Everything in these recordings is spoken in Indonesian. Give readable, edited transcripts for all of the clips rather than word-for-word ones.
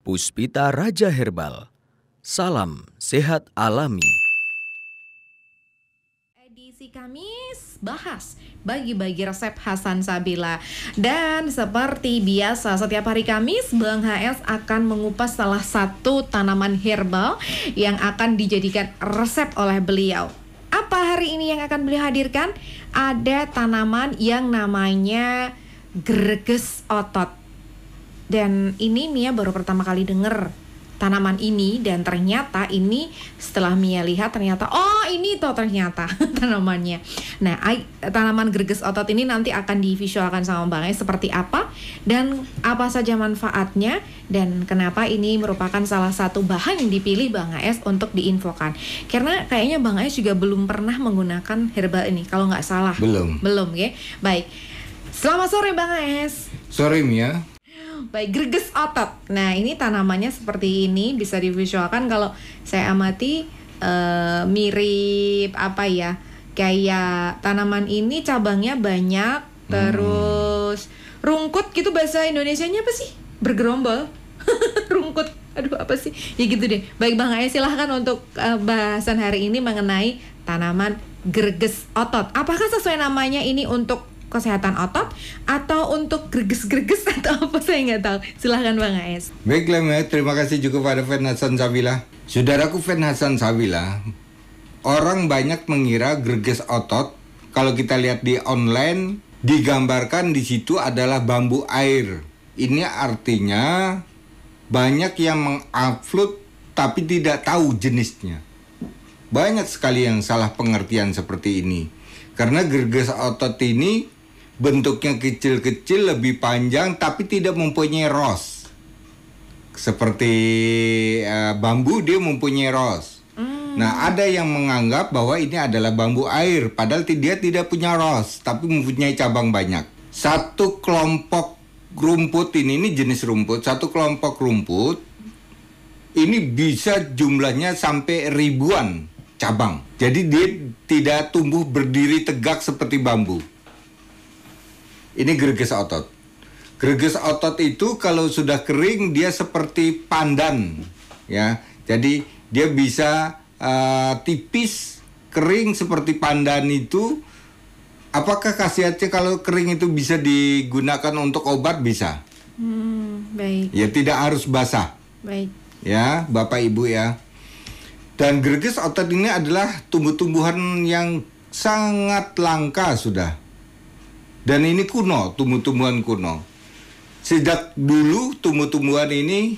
Puspita Raja Herbal. Salam sehat alami. Edisi Kamis bahas bagi-bagi resep Hasan Sabila. Dan seperti biasa setiap hari Kamis Bang HS akan mengupas salah satu tanaman herbal yang akan dijadikan resep oleh beliau. Apa hari ini yang akan beliau hadirkan? Ada tanaman yang namanya greges otot. Dan ini Mia baru pertama kali denger tanaman ini, dan ternyata ini setelah Mia lihat ternyata oh ini tuh ternyata tanamannya. Nah, tanaman greges otot ini nanti akan divisualkan sama Bang Es seperti apa dan apa saja manfaatnya dan kenapa ini merupakan salah satu bahan yang dipilih Bang Es untuk diinfokan. Karena kayaknya Bang Es juga belum pernah menggunakan herbal ini kalau nggak salah. Belum ya. Baik. Selamat sore Bang Es. Sore Mia. Baik, greges otot. Nah, ini tanamannya seperti ini, bisa divisualkan kalau saya amati mirip apa ya? Kayak tanaman ini cabangnya banyak, terus rungkut gitu, bahasa Indonesianya apa sih? Bergerombol. Rungkut. Aduh, apa sih? Ya gitu deh. Baik Bang Ayah, silahkan untuk bahasan hari ini mengenai tanaman greges otot. Apakah sesuai namanya ini untuk kesehatan otot atau untuk greges-greges atau apa, saya nggak tahu. Silahkan Bang AS. Baiklah Mia, terima kasih juga pada fan Hasan Sabila. Saudaraku fan Hasan Sabila, orang banyak mengira greges otot, kalau kita lihat di online, digambarkan di situ adalah bambu air. Ini artinya banyak yang mengupload tapi tidak tahu jenisnya. Banyak sekali yang salah pengertian seperti ini. Karena greges otot ini bentuknya kecil-kecil, lebih panjang, tapi tidak mempunyai ros. Seperti bambu, dia mempunyai ros. Nah, ada yang menganggap bahwa ini adalah bambu air, padahal dia tidak punya ros, tapi mempunyai cabang banyak. Satu kelompok rumput ini jenis rumput, satu kelompok rumput, ini bisa jumlahnya sampai ribuan cabang. Jadi dia tidak tumbuh berdiri tegak seperti bambu. Ini greges otot. Greges otot itu kalau sudah kering dia seperti pandan, ya. Jadi dia bisa tipis, kering seperti pandan itu. Apakah khasiatnya kalau kering itu bisa digunakan untuk obat? Bisa. Baik. Ya tidak harus basah. Baik. Ya, Bapak Ibu ya. Dan greges otot ini adalah tumbuh-tumbuhan yang sangat langka sudah. Dan ini kuno, tumbuh-tumbuhan kuno. Sejak dulu tumbuh-tumbuhan ini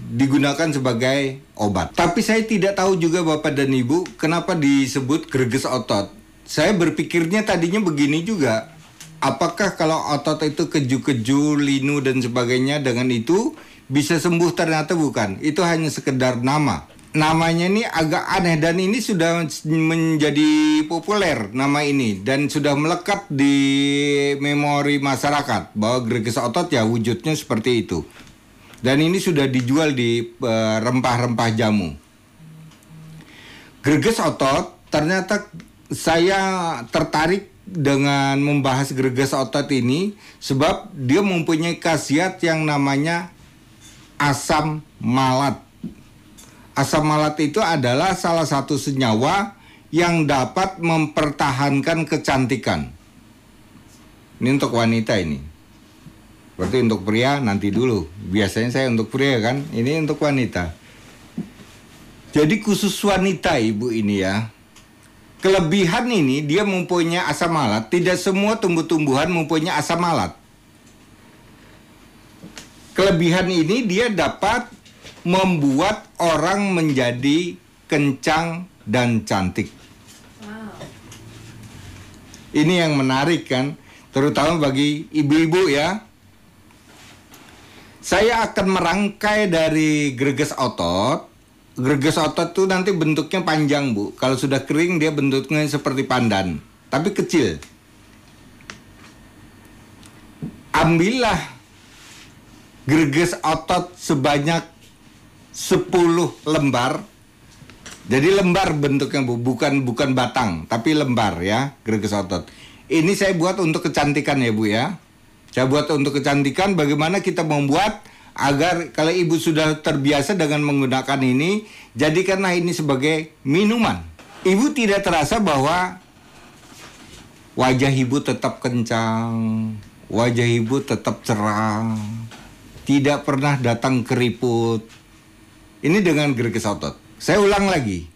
digunakan sebagai obat. Tapi saya tidak tahu juga Bapak dan Ibu kenapa disebut greges otot. Saya berpikirnya tadinya begini juga. Apakah kalau otot itu keju-keju, linu dan sebagainya dengan itu bisa sembuh? Ternyata bukan. Itu hanya sekedar nama. Namanya ini agak aneh dan ini sudah menjadi populer nama ini dan sudah melekat di memori masyarakat bahwa greges otot ya wujudnya seperti itu. Dan ini sudah dijual di rempah-rempah jamu. Greges otot, ternyata saya tertarik dengan membahas greges otot ini sebab dia mempunyai khasiat yang namanya asam malat. Asam malat itu adalah salah satu senyawa yang dapat mempertahankan kecantikan. Ini untuk wanita ini. Berarti untuk pria nanti dulu. Biasanya saya untuk pria kan, ini untuk wanita. Jadi khusus wanita Ibu ini ya. Kelebihan ini dia mempunyai asam malat. Tidak semua tumbuh-tumbuhan mempunyai asam malat. Kelebihan ini dia dapat membuat orang menjadi kencang dan cantik. Wow. Ini yang menarik kan, terutama bagi ibu-ibu ya. Saya akan merangkai dari greges otot. Greges otot tuh nanti bentuknya panjang Bu. Kalau sudah kering dia bentuknya seperti pandan, tapi kecil. Ambillah greges otot sebanyak 10 lembar. Jadi lembar bentuknya Bu, bukan batang, tapi lembar ya, greges otot. Ini saya buat untuk kecantikan ya Bu ya. Saya buat untuk kecantikan bagaimana kita membuat Agar kalau ibu sudah terbiasa dengan menggunakan ini, jadikanlah ini sebagai minuman. Ibu tidak terasa bahwa wajah ibu tetap kencang, wajah ibu tetap cerah, tidak pernah datang keriput. Ini dengan greges otot. Saya ulang lagi,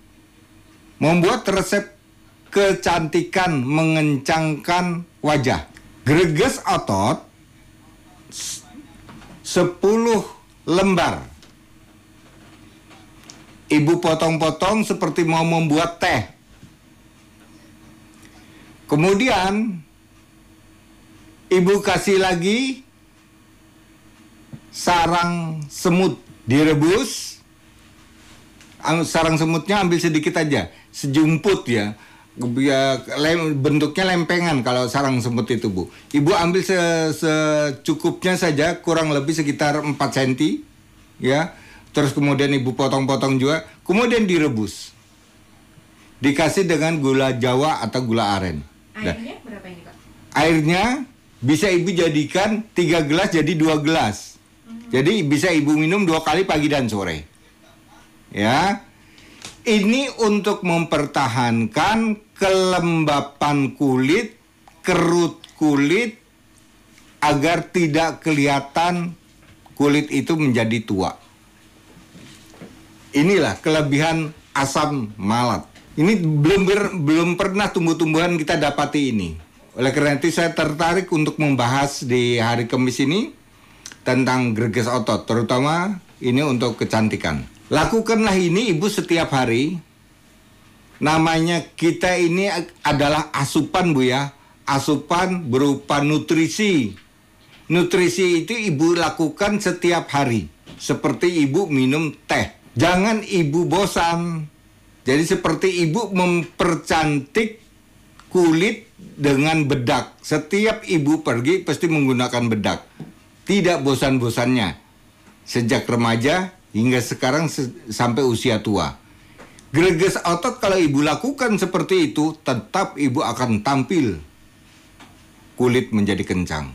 membuat resep kecantikan mengencangkan wajah. Greges otot 10 lembar. Ibu potong-potong seperti mau membuat teh. Kemudian ibu kasih lagi sarang semut, direbus. Sarang semutnya ambil sedikit aja, sejumput ya. Bentuknya lempengan kalau sarang semut itu, Bu. Ibu ambil secukupnya saja, kurang lebih sekitar 4 cm ya. Terus kemudian ibu potong-potong juga, kemudian direbus. Dikasih dengan gula Jawa atau gula aren. Airnya berapa ini, Pak? Airnya bisa ibu jadikan 3 gelas jadi 2 gelas. Jadi bisa ibu minum 2 kali pagi dan sore. Ya. Ini untuk mempertahankan kelembapan kulit, kerut kulit, agar tidak kelihatan kulit itu menjadi tua. Inilah kelebihan asam malat. Ini belum pernah tumbuh-tumbuhan kita dapati ini. Oleh karena itu saya tertarik untuk membahas di hari Kamis ini tentang greges otot, terutama ini untuk kecantikan. Lakukanlah ini ibu setiap hari. Namanya kita ini adalah asupan, Bu ya. Asupan berupa nutrisi. Nutrisi itu ibu lakukan setiap hari. Seperti ibu minum teh. Jangan ibu bosan. Jadi seperti ibu mempercantik kulit dengan bedak. Setiap ibu pergi pasti menggunakan bedak. Tidak bosan-bosannya. Sejak remaja hingga sekarang sampai usia tua. Greges otot kalau ibu lakukan seperti itu, tetap ibu akan tampil kulit menjadi kencang.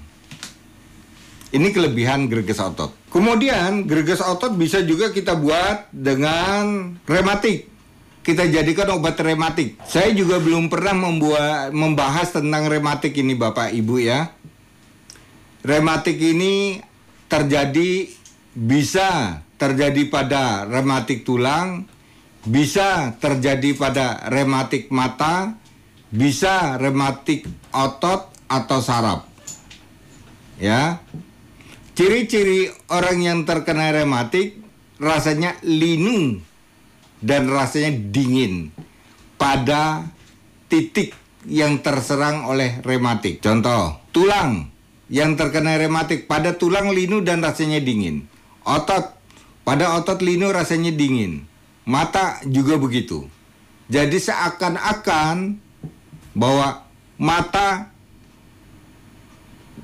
Ini kelebihan greges otot. Kemudian greges otot bisa juga kita buat dengan rematik. Kita jadikan obat rematik. Saya juga belum pernah membahas tentang rematik ini, Bapak Ibu ya. Rematik ini bisa terjadi pada rematik tulang, bisa terjadi pada rematik mata, bisa rematik otot atau saraf. Ya. Ciri-ciri orang yang terkena rematik rasanya linu dan rasanya dingin pada titik yang terserang oleh rematik. Contoh, tulang yang terkena rematik pada tulang linu dan rasanya dingin. Otot, pada otot linu rasanya dingin. Mata juga begitu. Jadi seakan-akan bahwa mata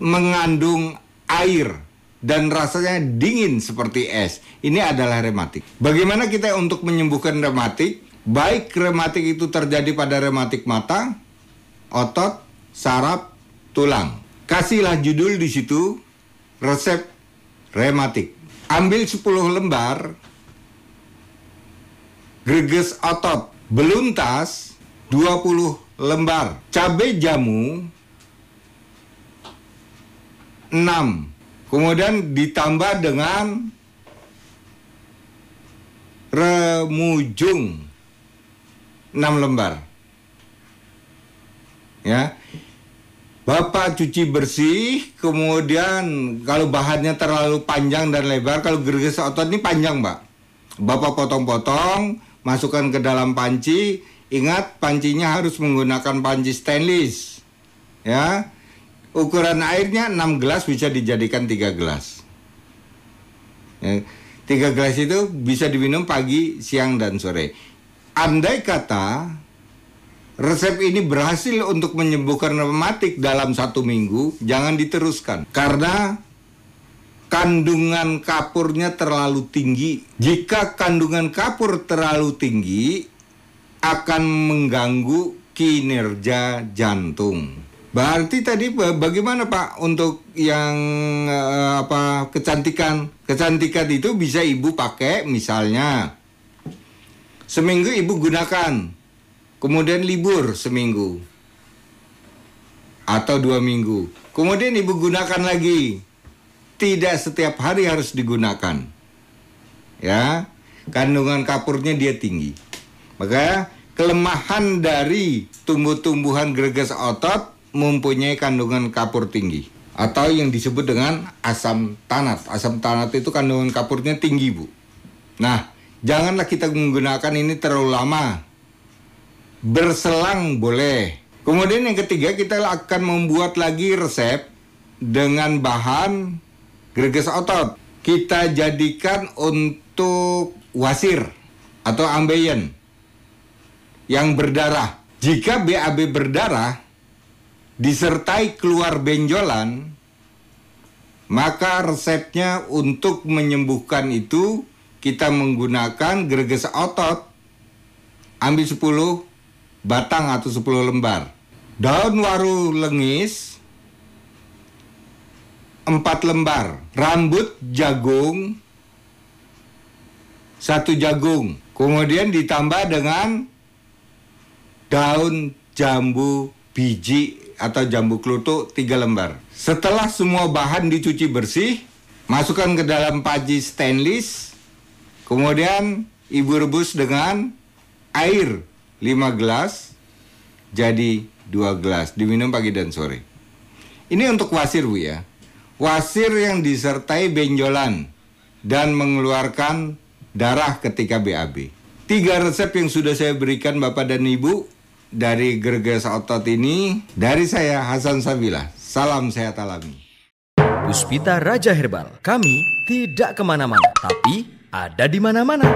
mengandung air dan rasanya dingin seperti es. Ini adalah rematik. Bagaimana kita untuk menyembuhkan rematik? Baik rematik itu terjadi pada rematik mata, otot, saraf, tulang. Kasihlah judul di situ, resep rematik. Ambil 10 lembar greges otot beluntas, 20 lembar cabai jamu 6. Kemudian ditambah dengan remujung 6 lembar. Ya. Bapak cuci bersih, kemudian kalau bahannya terlalu panjang dan lebar, kalau greges otot ini panjang, Mbak. Bapak potong-potong, masukkan ke dalam panci. Ingat, pancinya harus menggunakan panci stainless. Ya. Ukuran airnya 6 gelas bisa dijadikan 3 gelas. Ya, 3 gelas itu bisa diminum pagi, siang, dan sore. Andai kata resep ini berhasil untuk menyembuhkan rematik dalam 1 minggu, jangan diteruskan. Karena kandungan kapurnya terlalu tinggi. Jika kandungan kapur terlalu tinggi, akan mengganggu kinerja jantung. Berarti tadi bagaimana Pak untuk yang kecantikan? Kecantikan itu bisa Ibu pakai misalnya seminggu Ibu gunakan, kemudian libur seminggu atau 2 minggu, kemudian Ibu gunakan lagi. Tidak setiap hari harus digunakan, ya. Kandungan kapurnya dia tinggi, maka kelemahan dari tumbuh-tumbuhan greges otot mempunyai kandungan kapur tinggi atau yang disebut dengan asam tanat. Asam tanat itu kandungan kapurnya tinggi, Bu. Nah, janganlah kita menggunakan ini terlalu lama. Berselang boleh. Kemudian yang ketiga, kita akan membuat lagi resep dengan bahan greges otot. Kita jadikan untuk wasir atau ambeien yang berdarah. Jika BAB berdarah disertai keluar benjolan, maka resepnya untuk menyembuhkan itu kita menggunakan greges otot. Ambil 10 batang atau 10 lembar. Daun waru lengis 4 lembar. Rambut jagung 1 jagung. Kemudian ditambah dengan daun jambu biji atau jambu kluthuk 3 lembar. Setelah semua bahan dicuci bersih, masukkan ke dalam panci stainless. Kemudian Ibu rebus dengan air 5 gelas, jadi 2 gelas, diminum pagi dan sore. Ini untuk wasir, Bu, ya. Wasir yang disertai benjolan dan mengeluarkan darah ketika BAB. 3 resep yang sudah saya berikan Bapak dan Ibu dari greges otot ini, dari saya Hasan Sabila. Salam sehat alami. Puspita Raja Herbal, kami tidak kemana-mana, tapi ada di mana-mana.